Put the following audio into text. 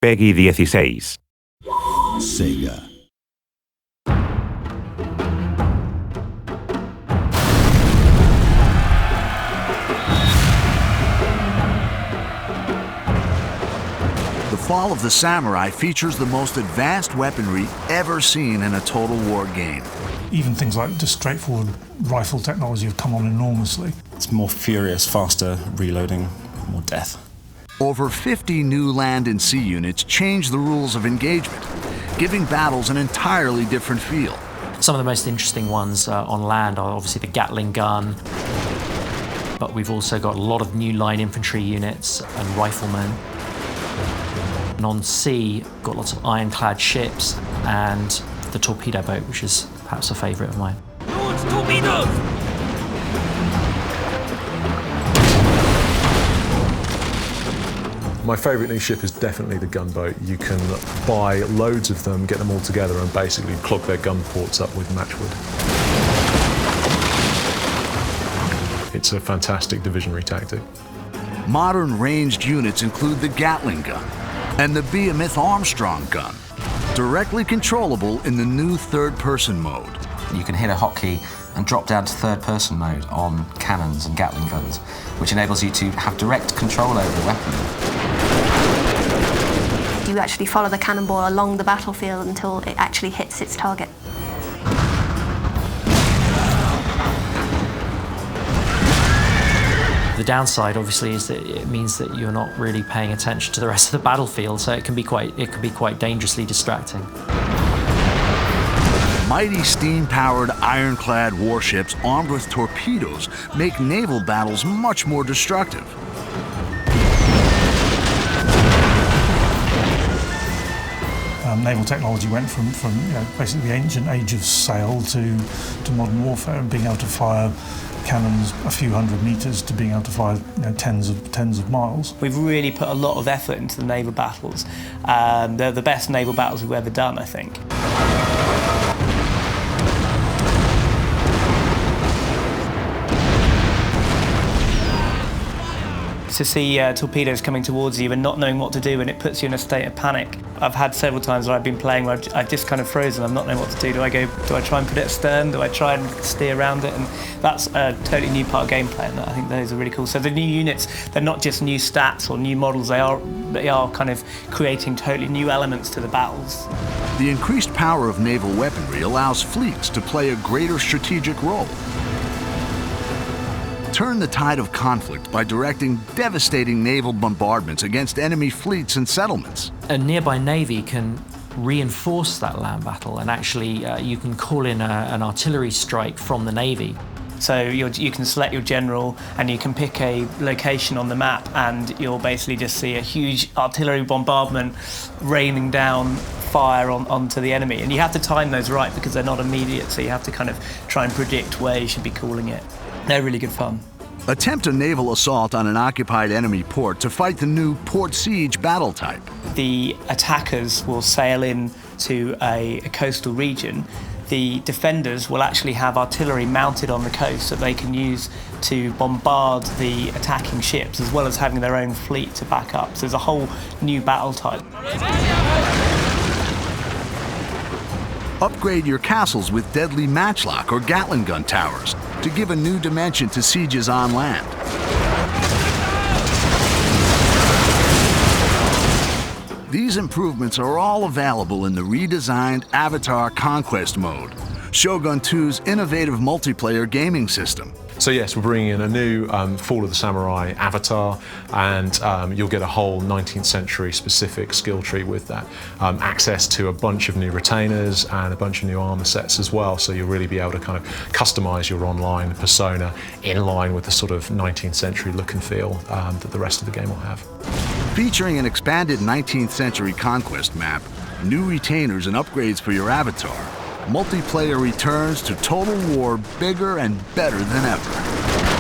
Peggy 16. Sega. The Fall of the Samurai features the most advanced weaponry ever seen in a Total War game. Even things like just straightforward rifle technology have come on enormously. It's more furious, faster reloading, more death. Over 50 new land and sea units change the rules of engagement, giving battles an entirely different feel. Some of the most interesting ones on land are obviously the Gatling gun, but we've also got a lot of new line infantry units and riflemen. And on sea, got lots of ironclad ships and the torpedo boat, which is perhaps a favourite of mine. Launch torpedoes! My favourite new ship is definitely the gunboat. You can buy loads of them, get them all together and basically clog their gun ports up with matchwood. It's a fantastic divisionary tactic. Modern ranged units include the Gatling gun and the Behemoth Armstrong gun, directly controllable in the new third-person mode. You can hit a hotkey and drop down to third-person mode on cannons and Gatling guns, which enables you to have direct control over the weapon. You actually follow the cannonball along the battlefield until it actually hits its target. The downside, obviously, is that it means that you're not really paying attention to the rest of the battlefield, so it can be quite dangerously distracting. Mighty steam-powered ironclad warships armed with torpedoes make naval battles much more destructive. Naval technology went from basically the ancient age of sail to modern warfare, and being able to fire cannons a few hundred metres to being able to fire tens of miles. We've really put a lot of effort into the naval battles. They're the best naval battles we've ever done, I think. To see torpedoes coming towards you and not knowing what to do, and it puts you in a state of panic. I've had several times where I've been playing where I've just kind of frozen. I'm not knowing what to do. Do I try and put it astern? Do I try and steer around it? And that's a totally new part of gameplay, and I think those are really cool. So the new units, they're not just new stats or new models. They are kind of creating totally new elements to the battles. The increased power of naval weaponry allows fleets to play a greater strategic role. Turn the tide of conflict by directing devastating naval bombardments against enemy fleets and settlements. A nearby navy can reinforce that land battle, and actually you can call in an artillery strike from the navy. So you can select your general and you can pick a location on the map, and you'll basically just see a huge artillery bombardment raining down fire onto the enemy. And you have to time those right because they're not immediate, so you have to kind of try and predict where you should be calling it. They're really good fun. Attempt a naval assault on an occupied enemy port to fight the new port siege battle type. The attackers will sail in to a coastal region. The defenders will actually have artillery mounted on the coast that they can use to bombard the attacking ships, as well as having their own fleet to back up. So there's a whole new battle type. Upgrade your castles with deadly matchlock or Gatling gun towers to give a new dimension to sieges on land. These improvements are all available in the redesigned Avatar Conquest mode, Shogun 2's innovative multiplayer gaming system. So yes, we're bringing in a new Fall of the Samurai avatar, and you'll get a whole 19th century specific skill tree with that. Access to a bunch of new retainers and a bunch of new armor sets as well, so you'll really be able to kind of customize your online persona in line with the sort of 19th century look and feel that the rest of the game will have. Featuring an expanded 19th century conquest map, new retainers and upgrades for your avatar, multiplayer returns to Total War bigger and better than ever.